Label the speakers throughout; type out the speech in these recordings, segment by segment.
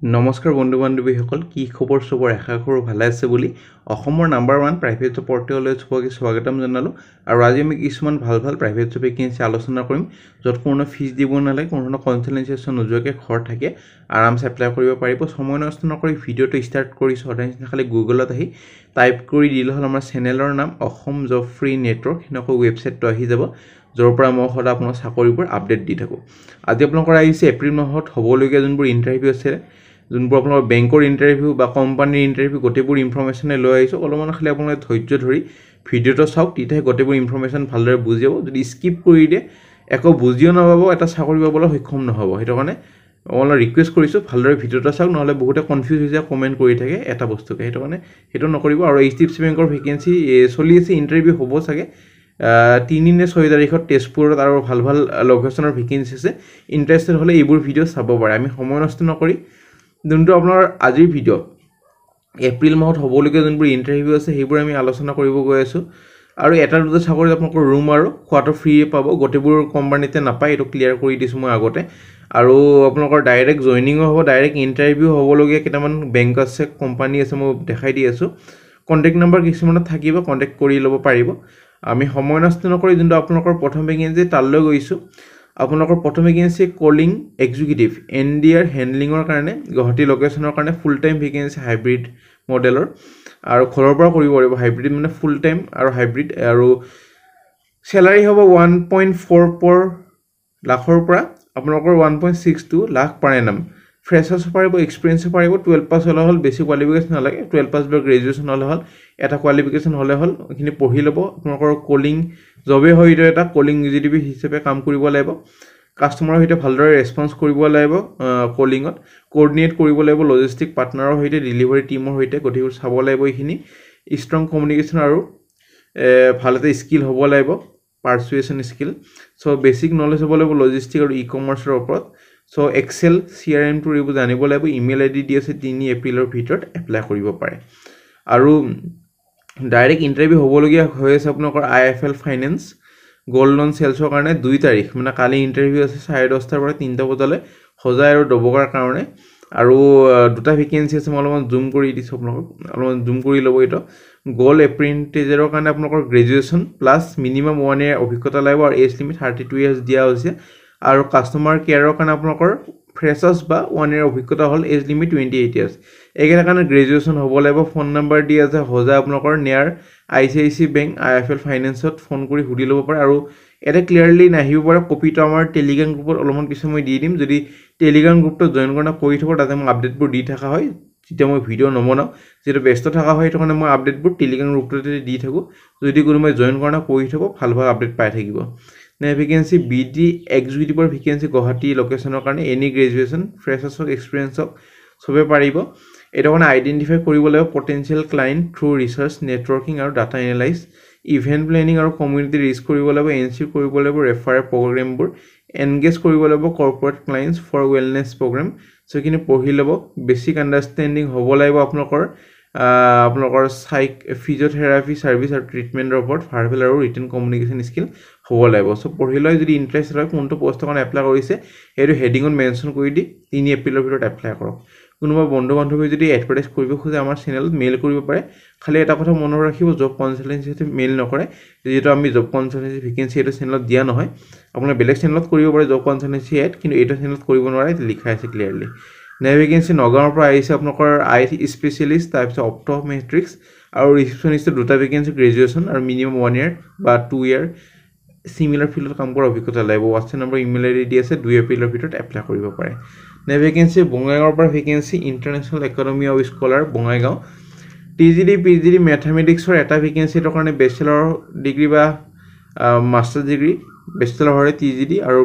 Speaker 1: নমস্কাৰ বন্ধু বান্ধৱীসকল কি খবৰ সবৰ আশা কৰো ভালে আছে বুলি অসমৰ নাম্বাৰ 1 প্ৰাইভেট জব পৰ্টেললৈ সবকে স্বাগতম জনালো আৰু আজি আমি কিছুমান ভাল প্ৰাইভেট জব ভেকেন্সি আলোচনা কৰিম যত কোনো ফিজ দিব নালাগে কোনো কনসালটেন্সি নোযোৱাকৈ ঘৰ থাকে আৰামছে এপ্লাই কৰিব পাৰিব সময় নষ্ট নকৰি ভিডিওটো ষ্টাৰ্ট কৰি সদায় খালি গুগলত আহি টাইপ কৰি দিলে হল আমাৰ চেনেলৰ নাম অসম জব ফ্ৰী নেটৱৰ্ক হিনক ৱেবছাইটটো আহি যাব জৰ পৰা মই হলা আপোনাৰ চাকৰিবোৰ আপডেট দি থাকো আজি আপোনালোকৰ আহিছে এপ্ৰিল মাহত হ'বলগীয়া যোনবোৰ ইন্টাৰভিউ আছে যোনবোৰ আপোনাৰ বেংকৰ ইন্টাৰভিউ বা কোম্পানীৰ ইন্টাৰভিউ গোটেইবোৰ ইনফৰমেশন লৈ আহিছো অলপমান খালি আপোনালোকে ধৈৰ্য ধৰি ভিডিওটো চাওক তেতিয়া গোটেইবোৰ ইনফৰমেশন ভালদৰে বুজিব যদি স্কিপ কৰি দিয়ে একো বুজিও নাপাব এটা চাকৰি পাবলৈ সক্ষম নহব হেতু কাৰণে অলপ ৰিকুৱেষ্ট কৰিছো ভালদৰে ভিডিওটো চাওক নহলে বহুতে কনফিউজ হৈ যায় কমেন্ট কৰি থাকে এটা বস্তুকে হেতু কাৰণে হেতু নকৰিব আৰু এইচডিএফচি বেংকৰ ভেকেন্সি চলি আছে ইন্টাৰভিউ হ'ব চাগে 3 নে 6 তাৰিখত তেজপুৰত আৰু ভাল লোকেশনৰ ভেকেন্সি আছে ইন্টাৰেষ্টেড হলে এইবোৰ ভিডিও চাব পাৰে আমি সময় নষ্ট নকৰি যোনটো আপোনাৰ আজিৰ ভিডিও এপ্ৰিল মাহত হ'বলগীয়া যোনবোৰ ইন্টাৰভিউ আছে সেইবোৰ আমি আলোচনা কৰিব গৈ আছো আৰু এটা দুটা চাকৰি আপোনালোকৰ ৰুম আৰু খোৱাটো ফ্ৰী পাব গোটেইবোৰ কোম্পানীতে নাপায় এটো ক্লিয়াৰ কৰি দিছো মই আগতে আৰু আপোনালোকৰ ডাইৰেক্ট জয়নিং হ'ব ডাইৰেক্ট ইন্টাৰভিউ হ'বলগীয়া কেইটামান বেংক আছে কোম্পানী আছে মই দেখাই দি আছো কন্টাক্ট নম্বৰ কিছুমান থাকিব কন্টাক্ট কৰি ল'ব পাৰিব আমি সময় নষ্ট নকৰি যোনটো আপোনালোকৰ প্ৰথম ভেকেন্সি তালৈ গৈছো আপোনালোকৰ প্ৰথম ভেকেন্সি কলিং এক্সিকিউটিভ এনডিআৰ হ্যান্ডলিংৰ কাৰণে গুৱাহাটী লোকেশনৰ কাৰণে ফুল টাইম ভেকেন্সি হাইব্ৰিড মডেলৰ আৰু ঘৰৰ পৰা কৰিব পাৰিব হাইব্ৰিড মানে ফুল টাইম আৰু হাইব্ৰিড আৰু স্যালাৰি হ'ব 1.44 লাখৰ পৰা আপোনালোকৰ 1.62 লাখ পাৰ এনাম ফ্ৰেছাৰ্ছ পাৰিব এক্সপেৰিয়েন্স পাৰিব 12 পাছ হলে হল বেছি কোৱালিফিকেশন নালাগে 12 পাছ বা গ্ৰেজুৱেচন হলে হল এটা কোৱালিফিকেশন হলে হল এখিনি পঢ়ি লব আপোনালোকৰ কলিং জবে হয়তো এটা কলিং জিডিপি হিচাপে কাম কৰিব লাগিব কাস্টমাৰৰ হৈতে ভালদৰে ৰেসপন্স কৰিব লাগিব কলিংত কোঅৰ্ডিনেট কৰিব লাগিব লজিষ্টিক পাৰ্টনাৰৰ হৈতে ডেলিভাৰী টিমৰ হৈতে গতিকে চাব লাগিব এখিনি ষ্ট্ৰং কমিউনিকেশন আৰু ভালতে স্কিল হ'ব লাগিব পাৰসুৱেশন স্কিল সো বেসিক নলেজ হ'ব লাগিব লজিষ্টিক আৰু ই-কমাৰ্চৰ ওপৰত সো এক্সেল সিআৰএম টু ৰিব জানিব লাগিব ইমেইল আইডি দি আছে 3 এপ্ৰিলৰ ভিতৰত এপ্লাই কৰিব পাৰে আৰু ডাইৰেক্ট ইন্টাৰভিউ হ'বলগীয়া হৈ আছে আপোনালোকৰ আইএফএল ফাইনান্স গোল্ড লোন সেলছৰ কাৰণে 2 তাৰিখ মানে কালি ইন্টাৰভিউ আছে 10:30 ৰ পৰা 3টা বজালৈ হজাই আৰু ডবকাৰ কাৰণে আৰু দুটা ভেকেন্সি আছে মই অলপমান জুম কৰি দিছো আপোনালোকক অলপমান জুম কৰি ল'ব এটো গোল্ড এপ্ৰেন্টিছৰ কাৰণে আপোনালোকৰ গ্ৰেজুৱেচন প্লাস মিনিমাম 1 ইয়াৰ অভিজ্ঞতা লাগিব আৰু এজ লিমিট 32 ইয়াৰ্স দিয়া হৈছে আৰু কাস্টমাৰ কেয়াৰৰ কাৰণে আপোনালোকৰ ফ্ৰেছাৰ্ছ বা 1 ইয়াৰ অভিজ্ঞতা হল এজ লিমিট 28 ইয়াৰ্স একেটা কাৰণে গ্ৰেজুৱেচন হ'ব লাগিব ফোন নম্বৰ দি আছে হজা আপোনালোকৰ নিয়াৰ আইসিআইসি বেংক আইএফএল ফাইনান্সত ফোন কৰি হুডি ল'ব পাৰে আৰু এটা ক্লিয়াৰলি নাহিব পাৰে কপিটো আমাৰ টেলিগ্ৰাম গ্ৰুপত অলপমান কিছু মই দি দিম যদি টেলিগ্ৰাম গ্ৰুপটো জয়েন কৰা কৰি থব তাতে মই আপডেটবোৰ দি থাকা হয় যেতিয়া মই ভিডিও নবনাও যেটো ব্যস্ত থাকা হয় তো কাৰণে মই আপডেটবোৰ টেলিগ্ৰাম গ্ৰুপটোতে দি থাকো যদি কোনোবাই জয়েন কৰা কৰি থব ভাল আপডেট পাই থাকিব নে ভেকেন্সি বিডি এক্সিকিউটিভৰ ভেকেন্সি গুৱাহাটী লোকেশনৰ কাৰণে এনি গ্ৰেজুৱেচন ফ্ৰেছাৰ্ছক এক্সপেৰিয়েন্সক সবে পাৰিব এটা মানে আইডেন্টিফাই কৰিব লাগিব potential client through research networking আৰু ডাটা এনালাইজ ইভেন্ট প্লেনিং আৰু কমিউনিটি ৰিচ কৰিব লাগিব এনসি কৰিব লাগিব ৰেফাৰ প্ৰগ্ৰামবোৰ এনগেজ কৰিব লাগিব corporate clients for wellness program so কিনে পঢ়ি ল'ব বেসিক আন্ডাৰষ্টেণ্ডিং হ'ব লাগিব আপোনালোকৰ সাইক ফিজিঅথেৰাপি সাৰ্ভিস আৰু ট্ৰিটমেন্টৰ ওপৰত ভাৰ্বেল আৰু ৰিটেন কমিউনিকেশন স্কিল হ'ব লাগিব সো পঢ়ি লৈ যদি ইন্টাৰেষ্ট হয় কোনটো পোষ্টৰ কাৰণে এপ্লাই কৰিছে হেতু হেডিংত মেনশন কৰি দি 3 এপ্ৰিলৰ ভিতৰত এপ্লাই কৰক কোনোবা বন্ধু বান্ধৱী যদি এডভাৰটাইজ কৰিব খোজে আমাৰ চেনেলত মেইল কৰিব পাৰে খালি এটা কথা মনত ৰাখিব জব কনসালটেন্সিতে মেইল নকৰে যেটো আমি জব কনসালটেন্সি ভেকেন্সি এটো চেনেলত দিয়া নহয় আপোনাৰ বেলেগ চেনেলত কৰিব পাৰে জব কনসালটেন্সি এড কিন্তু এটা চেনেলত কৰিব নোৱাৰে লিখা আছে ক্লিয়াৰলি নে ভেকেন্সি নগাঁৱৰ পৰা আহিছে আপোনালোকৰ আইটি স্পেশালিষ্ট টাইপছ অপটোমেট্ৰিক্স আৰু ৰিসেপশনিষ্ট দুটা ভেকেন্সি গ্ৰেজুৱেচন আৰু মিনিমাম 1 ইয়াৰ বা 2 ইয়াৰ সিমিলাৰ ফিল্ডত কাম কৰা অভিজ্ঞতা লাগিব হোৱাটছএপ নম্বৰ ইমেইল আইডি দি আছে 2 এপ্ৰিলৰ ভিতৰত এপ্লাই কৰিব পাৰে নে ভেকেন্সি বঙাইগাঁৱৰ পৰা vacancy International Academy of Scholar Bongaigaon TGT PGT ম্যাথমেটিক্সৰ এটা ভেকেন্সি এৰ কাৰণে বেচেলৰ ডিগ্ৰী বা মাষ্টাৰ ডিগ্ৰী বেচেলৰ হৰে টিজিডি আৰু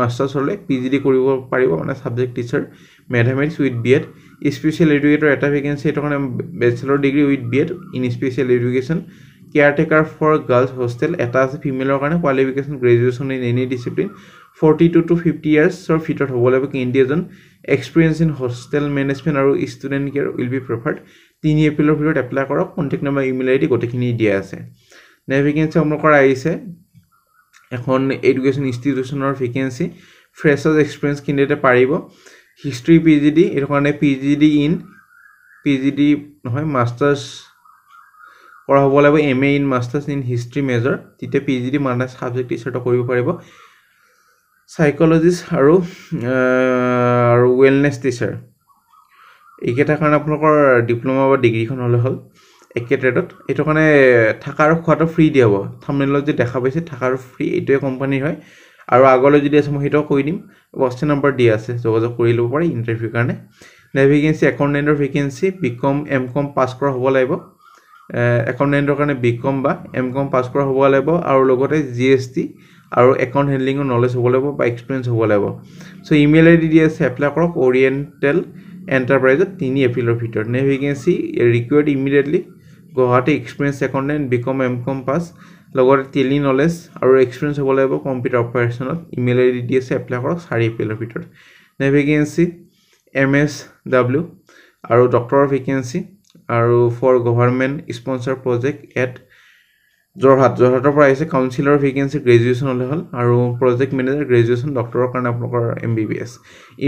Speaker 1: মাষ্টাৰ্ছ হলে পিজিডি কৰিব পাৰিব মানে subject teacher mathematics with BEd special educator এটা ভেকেন্সি এৰ কাৰণে bachelor degree with BEd in special education caretaker for girls hostel এটা আছে ফিমেলৰ কাৰণে qualification graduation in any discipline 42 to 50 ইয়াৰ্ছৰ ভিতৰত হ'ব লাগিব কেণ্ডিডেটজন এক্সপেৰিয়েন্স ইন হোষ্টেল মেনেজমেন্ট আৰু student care will be preferred 3 এপ্ৰিলৰ ভিতৰত এপ্লাই কৰক কন্টাক্ট নম্বৰ ইমেইল আইডি গোটেইখিনি দিয়া আছে নে ভেকেন্সি আপোনালোকৰ আহিছে এখন এডুকেশ্যন ইনষ্টিটিউচনৰ ভেকেন্সি ফ্ৰেছাৰ্ছ এক্সপেৰিয়েন্স কেণ্ডিডেটে পাৰিব হিষ্ট্ৰী PGD এইটো কাৰণে PGD ইন PGD নহয় মাষ্টাৰ্ছ কৰা হ'ব লাগিব MA in masters in history major তেতিয়া PGD মানে সাবজেক্ট টিচাৰটো কৰিব পাৰিব সাইকোলজিষ্ট আৰু ৱেলনেছ টিচাৰ এইকেইটাৰ কাৰণে আপোনালোকৰ ডিপ্ল'মা বা ডিগ্ৰীখন হ'লে হ'ল একে ট্ৰেডত এইটো কাৰণে থাকা আৰু খোৱাটো ফ্ৰী দিয়া হ'ব থাম্বনেইলত যে দেখা পাইছে থাকা আৰু ফ্ৰী এইটোৱে কোম্পানীৰ হয় আৰু আগলৈ যদি আছে মই সেইটোও কৈ দিম হোৱাটছএপ নম্বৰ দিয়া আছে যোগাযোগ কৰি ল'ব পাৰি ইণ্টাৰভিউৰ কাৰণে ভেকেঞ্চি একাউণ্টেণ্টৰ ভেকেঞ্চি BCom MCom পাছ কৰা হ'ব লাগিব একাউণ্টেণ্টৰ কাৰণে BCom বা MCom পাছ কৰা হ'ব লাগিব আৰু লগতে GST আৰু একাউণ্ট হেণ্ডলিঙৰ নলেজ হ'ব লাগিব বা এক্সপিৰিয়েঞ্চ হ'ব লাগিব চ' ইমেইল ID দি আছে এপ্লাই কৰক অৰিয়েণ্টেল এণ্টাৰপ্ৰাইজত 3 এপ্ৰিলৰ ভিতৰত vacancy required immediately Guwahati experience accountant BCom MCom পাছ লগতে টেলি নলেজ আৰু এক্সপিৰিয়েঞ্চ হ'ব লাগিব কম্পিউটাৰ অপাৰেশ্যনত ইমেইল ID দি আছে এপ্লাই কৰক 4 এপ্ৰিলৰ ভিতৰত ভেকেঞ্চি MSW আৰু ডক্টৰৰ ভেকেঞ্চি আৰু for government sponsor project at যোৰহাটৰ পৰা আহিছে কাউন্সিলৰ ভেকেঞ্চি গ্ৰেজুৱেশ্যন হ'লে হ'ল আৰু প্ৰজেক্ট মেনেজাৰ গ্ৰেজুৱেশ্যন ডক্টৰৰ কাৰণে আপোনালোকৰ MBBS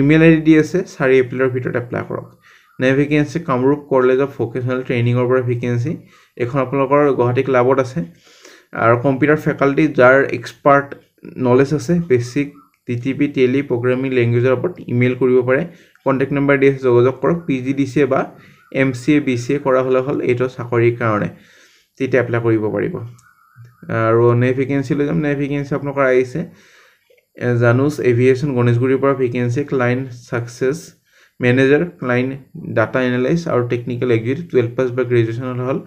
Speaker 1: ইমেইল ID দি আছে 4 এপ্ৰিলৰ ভিতৰত এপ্লাই কৰক vacancy Kamrup college of vocational ট্ৰেইনিঙৰ পৰা ভেকেঞ্চি এখন আপোনালোকৰ গুৱাহাটী ক্লাবত আছে আৰু কম্পিউটাৰ ফেকাল্টি যাৰ এক্সপাৰ্ট নলেজ আছে বেছিক TTP টেলি প্ৰগ্ৰামিং লেংগুৱেজৰ ওপৰত ইমেইল কৰিব পাৰে কণ্টেক্ট নম্বৰ দি আছে যোগাযোগ কৰক PGDCA বা MCA BCA কৰা হ'লে হ'ল এইটো চাকৰিৰ কাৰণে তেতিয়া এপ্লাই কৰিব পাৰিব আৰু ভেকেঞ্চি লৈ যাম ভেকেঞ্চি আপোনালোকৰ আহিছে জানুছ এভিয়েশ্যন গণেশগুৰিৰ পৰা vacancy client success manager client data analyse আৰু টেকনিকেল এক্সিকিউটিভ 12 পাছ বা গ্ৰেজুৱেশ্যন হ'লে হ'ল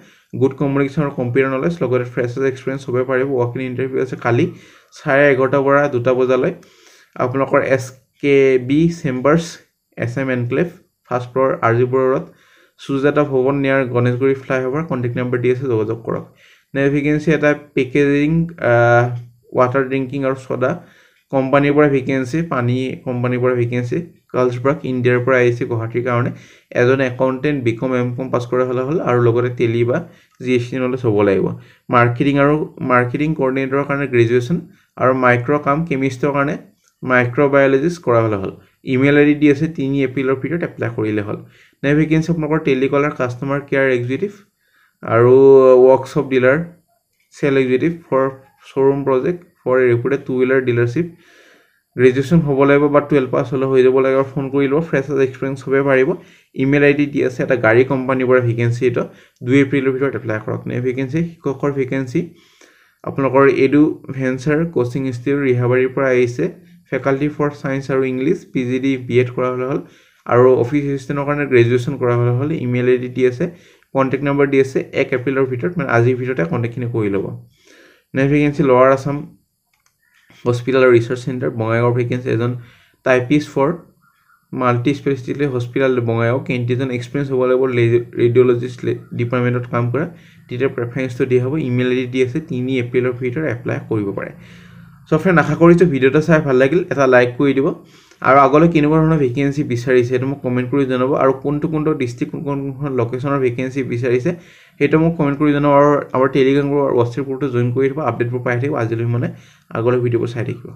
Speaker 1: গুড কমিউনিকেশ্যন আৰু কম্পিউটাৰ নলেজ লগতে ফ্ৰেছাৰ্ছ এক্সপিৰিয়েঞ্চ হ'ব পাৰিব ৱাক ইন ইণ্টাৰভিউ আছে কালি 11:30 পৰা 2টা বজালৈ আপোনালোকৰ SKB chambers SM enclave first floor RG road Sujata Bhawan near Ganeshguri flyover contact number দি আছে যোগাযোগ কৰক ভেকেঞ্চি এটা পেকেজিং ৱাটাৰ ড্ৰিংকিং আৰু ছ'ডা কোম্পানীৰ পৰা ভেকেঞ্চি পানী কোম্পানীৰ পৰা ভেকেঞ্চি কাৰ্লছবাৰ্গ ইণ্ডিয়াৰ পৰা আহিছে গুৱাহাটীৰ কাৰণে এজন একাউণ্টেণ্ট BCom MCom পাছ কৰা হ'লে হ'ল আৰু লগতে টেলি বা GST নলেজ হ'ব লাগিব মাৰ্কেটিং কোঅৰ্ডিনেটৰৰ কাৰণে গ্ৰেজুৱেশ্যন আৰু মাইক্ৰ কাম কেমিষ্টৰ কাৰণে মাইক্ৰ'বায়'লজিষ্ট কৰা হ'লে হ'ল ইমেইল ID দি আছে 3 এপ্ৰিলৰ ভিতৰত এপ্লাই কৰিলে হ'ল ভেকেঞ্চি আপোনালোকৰ টেলিকলাৰ কাষ্টমাৰ কেয়াৰ এক্সিকিউটিভ আৰু workshop dealer sale executive for showroom project for reputed 2-wheeler dealership graduation হ'ব লাগিব বা 12 পাছ হ'লে হৈ যাব লাগিব ফোন কৰি ল'ব ফ্ৰেছাৰ্ছ এক্সপিৰিয়েঞ্চ হ'ব পাৰিব ইমেইল ID দি আছে এটা গাড়ী কোম্পানীৰ পৰা ভেকেঞ্চি এইটো 2 এপ্ৰিলৰ ভিতৰত এপ্লাই কৰক ভেকেঞ্চি শিক্ষকৰ ভেকেঞ্চি আপোনালোকৰ এডুভেঞ্চাৰ কোচিং ইনষ্টিটিউট ৰিহাবাৰীৰ পৰা আহিছে ফেকাল্টি ফৰ ছায়েন্স আৰু ইংলিছ PGD BEd কৰা হ'লে হ'ল আৰু অফিচ এছিষ্টেণ্টৰ কাৰণে গ্ৰেজুৱেশ্যন কৰা হ'লে হ'ল ইমেইল ID দি আছে কণ্টেক্ট নম্বৰ দি আছে 1 এপ্ৰিলৰ ভিতৰত মানে আজিৰ ভিতৰতে কণ্টেক্টখিনি কৰি ল'ব ভেকেঞ্চি লোৱাৰ আছাম হস্পিটেল আৰু ৰিচাৰ্চ চেণ্টাৰ বঙাইগাঁৱৰ ভেকেঞ্চি এজন typist for multi speciality hospital Bongaigaon কেণ্টিজন এক্সপিৰিয়েঞ্চ হ'ব লাগিব ৰেডিঅ'লজিষ্ট ডিপাৰ্টমেণ্টত কাম কৰা তেতিয়া প্ৰেফাৰেঞ্চটো দিয়া হ'ব ইমেইল ID দি আছে 3 এপ্ৰিলৰ ভিতৰত এপ্লাই কৰিব পাৰে চ' ফ্ৰেণ্ড আশা কৰিছোঁ ভিডিঅ'টো চাই ভাল লাগিল এটা লাইক কৰি দিব আৰু আগলৈ কেনেকুৱা ধৰণৰ ভেকেঞ্চি বিচাৰিছে সেইটো মোক কমেণ্ট কৰি জনাব আৰু কোনটো ডিষ্ট্ৰিক্ট কোন লোকেশ্যনৰ ভেকেঞ্চি বিচাৰিছে সেইটো মোক কমেণ্ট কৰি জনাব আৰু আমাৰ টেলিগ্ৰাম গ্ৰুপ আৰু হোৱাটছএপ গ্ৰুপটো জইন কৰি দিব আপডেটবোৰ পাই থাকিব আজিলৈ মানে আগলৈ ভিডিঅ'বোৰ চাই থাকিব